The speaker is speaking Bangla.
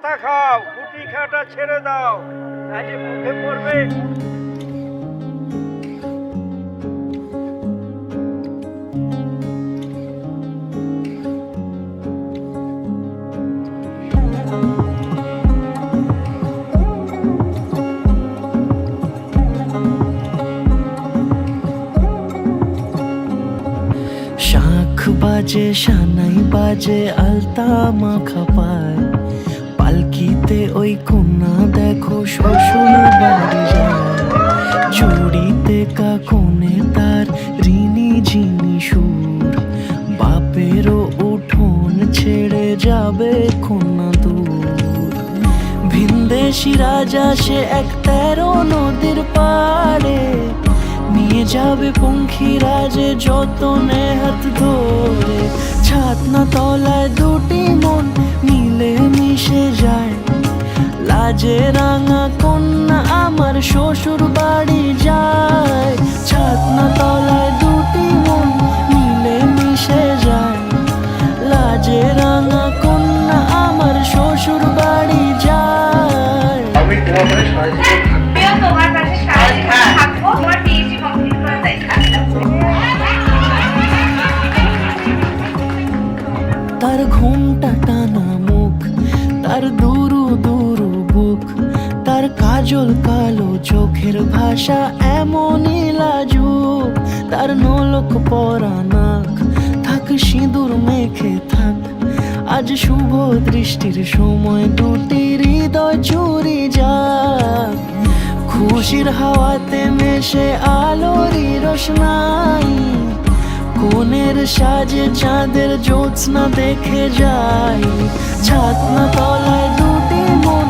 পাতা খাও, গুটি খাটা ছেড়ে দাও, নাহলে মুখে পড়বে। শাঁখ বাজে, সানাই বাজে, আলতা মাখা পায়, পালকিতে ওই কন্যা দেখো শ্বশুর বাড়ি যায়। চুড়িতে কাকনে তার ঋণী ঝিনি সুর, বাপেরও উঠোন ছেড়ে যাবে কন্যা দূর। ভিনদেশি রাজা সে এক 13 নদীর পাড়ে, নিয়ে যাবে পঙ্খিরাজে যতনে হাত ধরে। ছাতনা তলায় দুটি মন মিলে মিশে যায়, লাজে রাঙা কন্যা আমার শ্বশুর বাড়ি যায়। ছাতনা তলায় দুটি মন মিলে মিশে যায়, লাজে রাঙা কন্যা আমার শ্বশুর বাড়ি যায়। আমি তোমার মানে তোমার পাশে সারা জীবন থাকবো, তোমার পিএইচডি কমপ্লিট করে তাই থাকবো। তার ঘুমটা টানা মুখ, তার দুরু দুরু বুক, তার কাজল কালো চোখের ভাষা এমনই লাজুক। তার নোলক পরা নাক, থাক সিঁদুর মেখে থাক, আজ শুভ দৃষ্টির সময় দুটি হৃদয় চুরি যাক। খুশির হাওয়াতে মেশে আলোরই রোশনাই, কোণের সাজে চাঁদের জ্যোৎস্না দেখে যাই। ছাতনা তলায় দুটি মন